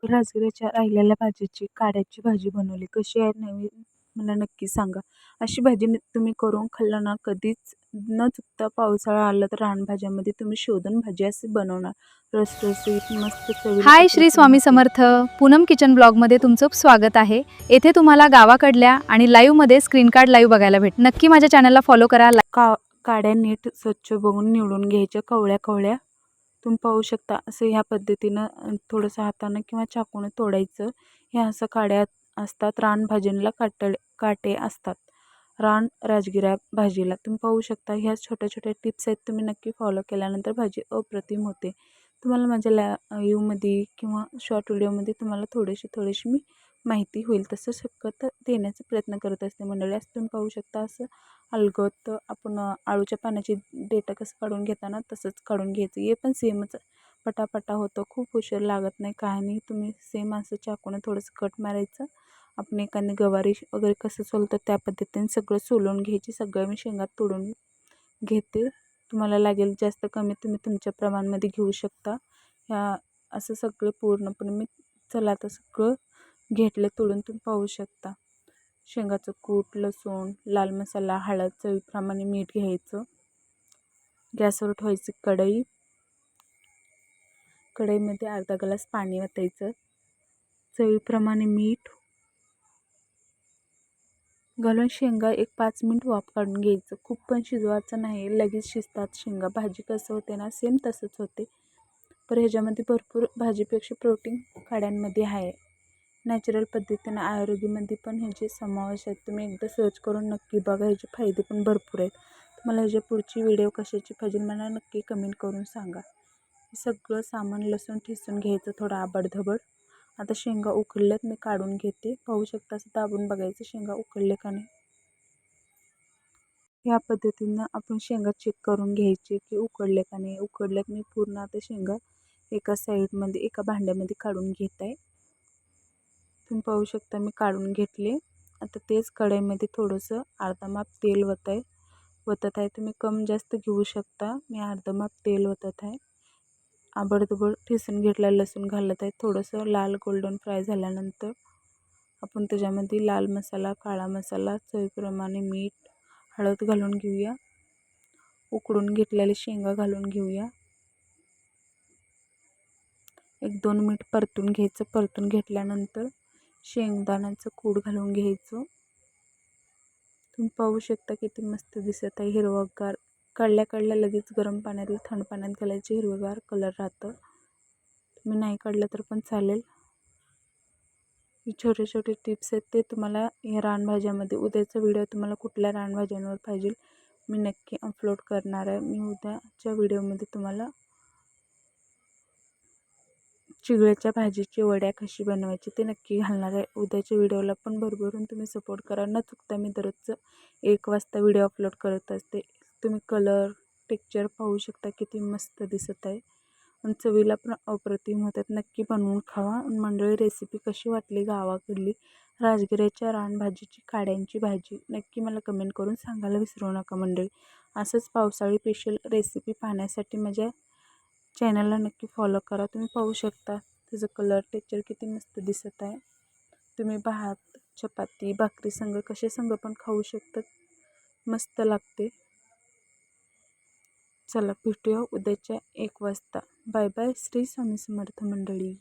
राजगिऱ्याच्या राहिलेल्या भाजीची काड्याची भाजी बनवली. कशी आहे नवीन मला नक्की सांगा. अशी भाजी तुम्ही करून खाल्लं ना कधीच न चुकता पावसाळा आला तर रानभाज्यामध्ये तुम्ही शोधून भाजी अशी बनवणार. रसरशीत मस्त चवीला हाय श्री अप्रतिम स्वामी होते. समर्थ. पूनम किचन ब्लॉगमध्ये तुमचं स्वागत आहे. येथे तुम्हाला गावाकडल्या आणि लाईव्हमध्ये स्क्रीन कार्ड लाईव्ह बघायला भेट. नक्की माझ्या चॅनलला फॉलो करा. काड्या नीट स्वच्छ बघून निवडून घ्यायच्या कवळ्या तुम्ही पाहू शकता. असं ह्या पद्धतीनं थोडंसं हातानं किंवा चाकूनं तोडायचं. ह्या असं काड्या असतात. रानभाजीला काटे असतात. राजगिरा भाजीला तुम्ही पाहू शकता. ह्या छोट्या छोट्या टिप्स आहेत, तुम्ही नक्की फॉलो केल्यानंतर भाजी अप्रतिम होते. तुम्हाला माझ्या लाईव्हमध्ये किंवा शॉर्ट व्हिडिओमध्ये तुम्हाला थोडीशी मी माहिती होईल तसं शक्यतो देण्याचा प्रयत्न करत असते मंडळी. असं तुम्ही पाहू शकता. असं अलगद आपण आळूच्या पाण्याची देठं कसं काढून घेताना तसंच काढून घ्यायचं. हे पण सेमच पटापटा होतं, खूप उशीर लागत नाही काय नाही. तुम्ही सेम असं चाकूनं थोडंसं कट मारायचं. आपण एखादी गवारी वगैरे कसं सोलतं त्या पद्धतीने सगळं सोलून घ्यायची. सगळं मी शेंगात तोडून घेते. तुम्हाला लागेल जास्त कमी तुम्ही तुमच्या प्रमाणामध्ये घेऊ शकता. ह्या असं सगळं पूर्णपणे मी चला आता सगळं घेतलं तोडून तुम्ही पाहू शकता. शेंगाचं कूट, लसूण, लाल मसाला, हळद, चवीप्रमाणे मीठ घ्यायचं. गॅसवर ठेवायची कढई. कढईमध्ये अर्धा ग्लास पाणी ओतायचं. चवीप्रमाणे मीठ घालून शेंगा एक 5 मिनिट वाफ काढून घ्यायचं. खूप पण शिजवायचं नाही, लगेच शिजतात शेंगा. भाजी कसं होते ना सेम तसंच होते. पण ह्याच्यामध्ये भरपूर भाजीपेक्षा प्रोटीन काड्यांमध्ये आहे. नॅचरल पद्धतीनं आयुर्वेदमध्ये पण ह्याचे समावेश आहेत. तुम्ही एकदा सर्च करून नक्की बघा. ह्याचे फायदे पण भरपूर आहेत. तुम्हाला ह्याच्या पुढची व्हिडिओ कशाची पाहिजे मला नक्की कमेंट करून सांगा. सगळं सामान लसूण ठेचून घ्यायचं थोडं आबडधबड. आता शेंगा उकळल्यात, मी काढून घेते. पाहू शकता असं दाबून बघायचं शेंगा उकळले का नाही. ह्या पद्धतीनं आपण शेंगा चेक करून घ्यायचे की उकळले का नाही. उकळल्यात मी पूर्ण आता शेंगा एका साईडमध्ये एका भांड्यामध्ये काढून घेत आहे. तुम्ही पाहू शकता मी काढून घेतले. आता तेच कढईमध्ये थोडंसं अर्धा माप तेल वतत आहे. तुम्ही कम जास्त घेऊ शकता. मी अर्धा माप तेल वतत आहे. आबडधबड ठेचून घेतला लसूण घालत आहे. थोडंसं लाल गोल्डन फ्राय झाल्यानंतर आपण त्याच्यामध्ये लाल मसाला, काळा मसाला, चवीप्रमाणे मीठ, हळद घालून घेऊया. उकडून घेतलेले शेंगा घालून घेऊया. 1-2 मिनिट परतून घ्यायचं. परतून घेतल्यानंतर शेंगदाण्याचं कूट घालून घ्यायचं. तुम्ही पाहू शकता किती मस्त दिसत आहे. हिरवगार काढल्या लगेच गरम पाण्यात थंड पाण्यात घालायचे. हिरवगार कलर राहतं. तुम्ही नाही काढलं तर पण चालेल. ही छोटे टिप्स आहेत ते तुम्हाला या रानभाज्यामध्ये. उद्याचा व्हिडिओ तुम्हाला कुठल्या रानभाज्यांवर पाहिजे मी नक्की अपलोड करणार आहे. मी उद्याच्या व्हिडिओमध्ये तुम्हाला चिगळ्याच्या भाजीची वड्या कशी बनवायची ते नक्की घालणार आहे. उद्याच्या व्हिडिओला पण भरभरून तुम्ही सपोर्ट करा. न चुकता मी दररोजचं 1 वाजता व्हिडिओ अपलोड करत असते. तुम्ही कलर टेक्स्चर पाहू शकता किती मस्त दिसत आहे आणि चवीला पण अप्रतिम होतात. नक्की बनवून खावा. मंडळी रेसिपी कशी वाटली गावाकडली राजगिऱ्याच्या रानभाजीची काड्यांची भाजी नक्की मला कमेंट करून सांगायला विसरू नका मंडळी. असंच पावसाळी स्पेशल रेसिपी पाहण्यासाठी माझ्या चॅनलला नक्की फॉलो करा. तुम्ही पाहू शकता त्याचं कलर टेक्स्चर किती मस्त दिसत आहे. तुम्ही भात, चपाती, भाकरी संग कशा संग पण खाऊ शकतात. मस्त लागते. चला भेटूया उद्याच्या 1 वाजता. Bye bye. श्री स्वामी समर्थ मंडळी.